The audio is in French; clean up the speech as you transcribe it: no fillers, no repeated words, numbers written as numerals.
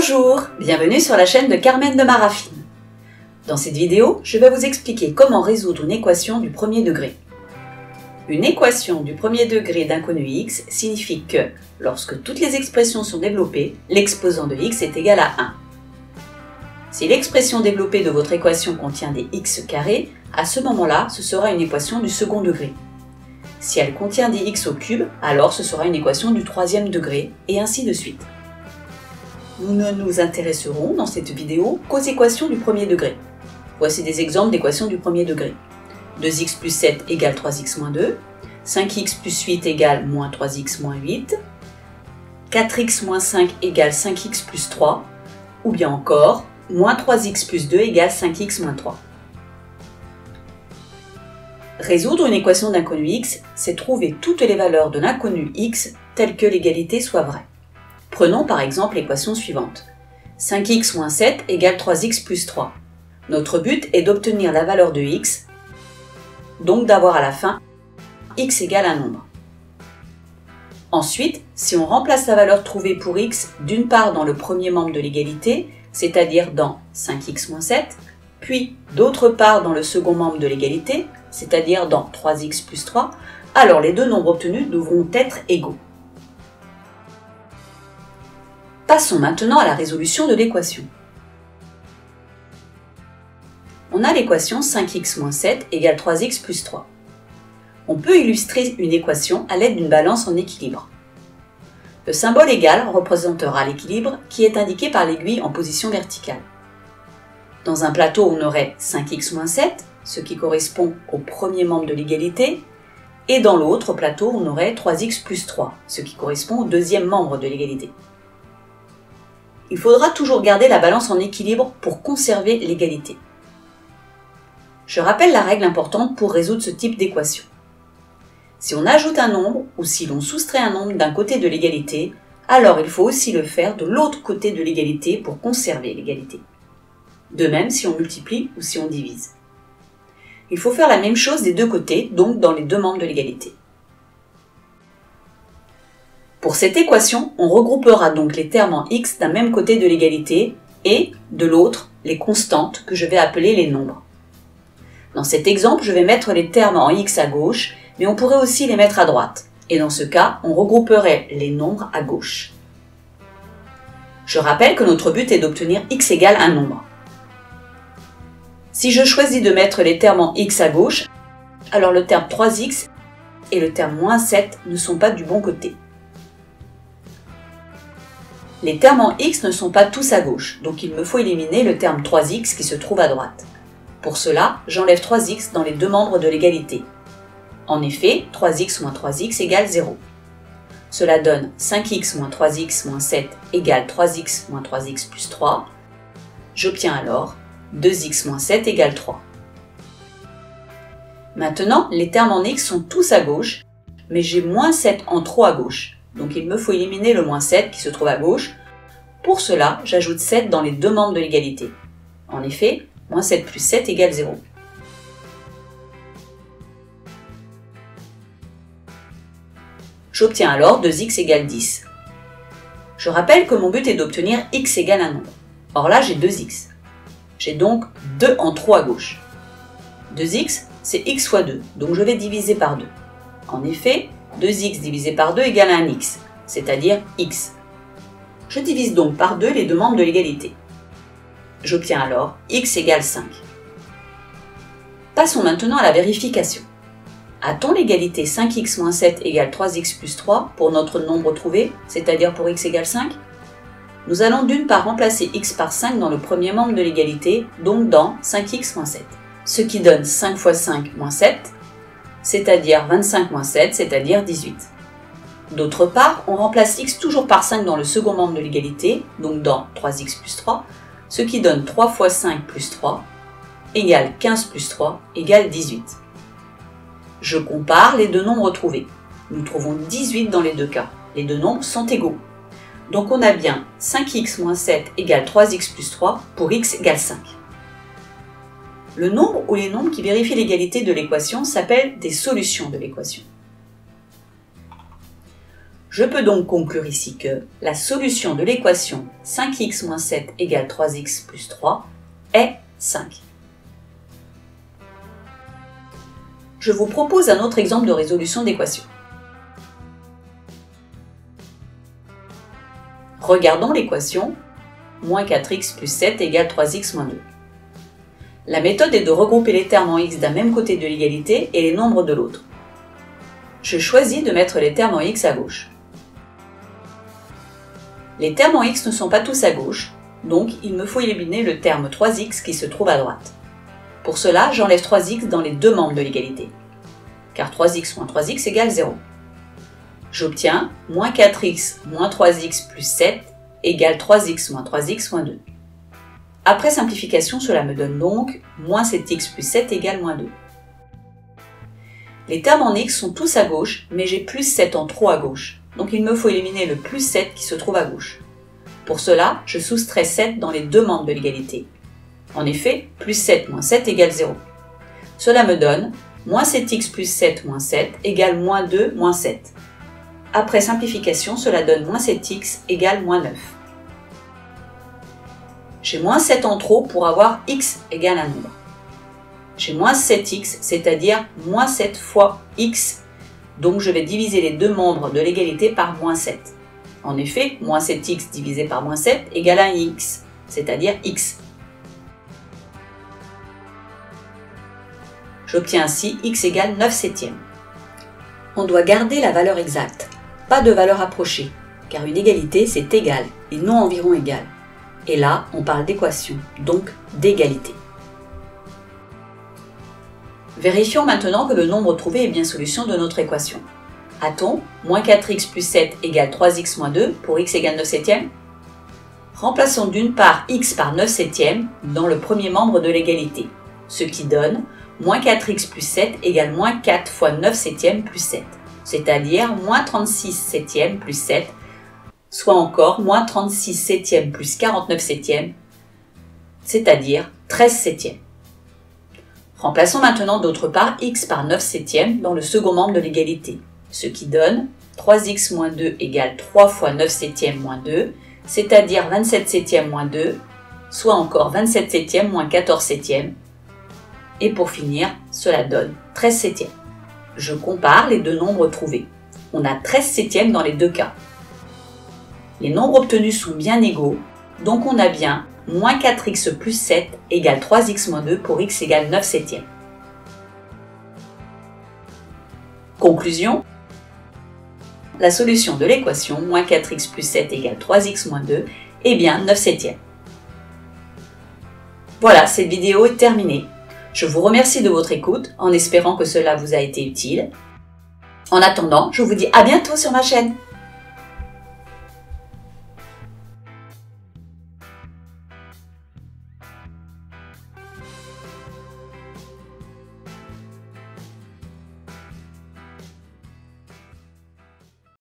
Bonjour, bienvenue sur la chaîne de Carmen de Marafine. Dans cette vidéo, je vais vous expliquer comment résoudre une équation du premier degré. Une équation du premier degré d'inconnu x signifie que, lorsque toutes les expressions sont développées, l'exposant de x est égal à 1. Si l'expression développée de votre équation contient des x carrés, à ce moment-là, ce sera une équation du second degré. Si elle contient des x au cube, alors ce sera une équation du troisième degré, et ainsi de suite. Nous ne nous intéresserons dans cette vidéo qu'aux équations du premier degré. Voici des exemples d'équations du premier degré. 2x plus 7 égale 3x moins 2, 5x plus 8 égale moins 3x moins 8, 4x moins 5 égale 5x plus 3, ou bien encore, moins 3x plus 2 égale 5x moins 3. Résoudre une équation d'inconnu x, c'est trouver toutes les valeurs de l'inconnu x telles que l'égalité soit vraie. Prenons par exemple l'équation suivante. 5x moins 7 égale 3x plus 3. Notre but est d'obtenir la valeur de x, donc d'avoir à la fin x égale un nombre. Ensuite, si on remplace la valeur trouvée pour x d'une part dans le premier membre de l'égalité, c'est-à-dire dans 5x moins 7, puis d'autre part dans le second membre de l'égalité, c'est-à-dire dans 3x plus 3, alors les deux nombres obtenus devront être égaux. Passons maintenant à la résolution de l'équation. On a l'équation 5x moins 7 égale 3x plus 3. On peut illustrer une équation à l'aide d'une balance en équilibre. Le symbole égal représentera l'équilibre qui est indiqué par l'aiguille en position verticale. Dans un plateau, on aurait 5x moins 7, ce qui correspond au premier membre de l'égalité, et dans l'autre plateau, on aurait 3x plus 3, ce qui correspond au deuxième membre de l'égalité. Il faudra toujours garder la balance en équilibre pour conserver l'égalité. Je rappelle la règle importante pour résoudre ce type d'équation. Si on ajoute un nombre ou si l'on soustrait un nombre d'un côté de l'égalité, alors il faut aussi le faire de l'autre côté de l'égalité pour conserver l'égalité. De même si on multiplie ou si on divise. Il faut faire la même chose des deux côtés, donc dans les deux membres de l'égalité. Pour cette équation, on regroupera donc les termes en x d'un même côté de l'égalité et, de l'autre, les constantes que je vais appeler les nombres. Dans cet exemple, je vais mettre les termes en x à gauche, mais on pourrait aussi les mettre à droite. Et dans ce cas, on regrouperait les nombres à gauche. Je rappelle que notre but est d'obtenir x égale un nombre. Si je choisis de mettre les termes en x à gauche, alors le terme 3x et le terme moins 7 ne sont pas du bon côté. Les termes en x ne sont pas tous à gauche, donc il me faut éliminer le terme 3x qui se trouve à droite. Pour cela, j'enlève 3x dans les deux membres de l'égalité. En effet, 3x moins 3x égale 0. Cela donne 5x moins 3x moins 7 égale 3x moins 3x plus 3. J'obtiens alors 2x moins 7 égale 3. Maintenant, les termes en x sont tous à gauche, mais j'ai moins 7 en trop à gauche. Donc il me faut éliminer le moins 7 qui se trouve à gauche. Pour cela, j'ajoute 7 dans les deux membres de l'égalité. En effet, moins 7 plus 7 égale 0. J'obtiens alors 2x égale 10. Je rappelle que mon but est d'obtenir x égale un nombre. Or là, j'ai 2x. J'ai donc 2 en trop à gauche. 2x, c'est x fois 2, donc je vais diviser par 2. En effet, 2x divisé par 2 égale un x, c'est-à-dire x. Je divise donc par 2 les deux membres de l'égalité. J'obtiens alors x égale 5. Passons maintenant à la vérification. A-t-on l'égalité 5x moins 7 égale 3x plus 3 pour notre nombre trouvé, c'est-à-dire pour x égale 5? Nous allons d'une part remplacer x par 5 dans le premier membre de l'égalité, donc dans 5x moins 7, ce qui donne 5 fois 5 moins 7, c'est-à-dire 25 moins 7, c'est-à-dire 18. D'autre part, on remplace x toujours par 5 dans le second membre de l'égalité, donc dans 3x plus 3, ce qui donne 3 fois 5 plus 3, égale 15 plus 3, égale 18. Je compare les deux nombres trouvés. Nous trouvons 18 dans les deux cas. Les deux nombres sont égaux. Donc on a bien 5x moins 7 égale 3x plus 3 pour x égale 5. Le nombre ou les nombres qui vérifient l'égalité de l'équation s'appellent des solutions de l'équation. Je peux donc conclure ici que la solution de l'équation 5x moins 7 égale 3x plus 3 est 5. Je vous propose un autre exemple de résolution d'équation. Regardons l'équation moins 4x plus 7 égale 3x moins 2. La méthode est de regrouper les termes en x d'un même côté de l'égalité et les nombres de l'autre. Je choisis de mettre les termes en x à gauche. Les termes en x ne sont pas tous à gauche, donc il me faut éliminer le terme 3x qui se trouve à droite. Pour cela, j'enlève 3x dans les deux membres de l'égalité, car 3x moins 3x égale 0. J'obtiens moins 4x moins 3x plus 7 égale 3x moins 3x moins 2. Après simplification, cela me donne donc moins 7x plus 7 égale moins 2. Les termes en x sont tous à gauche, mais j'ai plus 7 en trop à gauche. Donc il me faut éliminer le plus 7 qui se trouve à gauche. Pour cela, je soustrais 7 dans les deux membres de l'égalité. En effet, plus 7 moins 7 égale 0. Cela me donne moins 7x plus 7 moins 7 égale moins 2 moins 7. Après simplification, cela donne moins 7x égale moins 9. J'ai moins 7 en trop pour avoir x égale un nombre. J'ai moins 7x, c'est-à-dire moins 7 fois x. Donc je vais diviser les deux membres de l'égalité par moins 7. En effet, moins 7x divisé par moins 7 égale 1x, c'est-à-dire x. J'obtiens ainsi x égale 9 septièmes. On doit garder la valeur exacte, pas de valeur approchée, car une égalité c'est égal et non environ égal. Et là, on parle d'équation, donc d'égalité. Vérifions maintenant que le nombre trouvé est bien solution de notre équation. A-t-on moins 4x plus 7 égale 3x moins 2 pour x égale 9 septièmes? Remplaçons d'une part x par 9 septièmes dans le premier membre de l'égalité, ce qui donne moins 4x plus 7 égale moins 4 fois 9 septièmes plus 7, c'est-à-dire moins 36 septièmes plus 7, soit encore moins 36 septièmes plus 49 septièmes, c'est-à-dire 13 septièmes. Remplaçons maintenant d'autre part x par 9 septièmes dans le second membre de l'égalité, ce qui donne 3x moins 2 égale 3 fois 9 septièmes moins 2, c'est-à-dire 27 septièmes moins 2, soit encore 27 septièmes moins 14 septièmes. Et pour finir, cela donne 13 septièmes. Je compare les deux nombres trouvés. On a 13 septièmes dans les deux cas. Les nombres obtenus sont bien égaux, donc on a bien moins 4x plus 7 égale 3x moins 2 pour x égale 9 septièmes. Conclusion. La solution de l'équation moins 4x plus 7 égale 3x moins 2 est bien 9 septièmes. Voilà, cette vidéo est terminée. Je vous remercie de votre écoute en espérant que cela vous a été utile. En attendant, je vous dis à bientôt sur ma chaîne.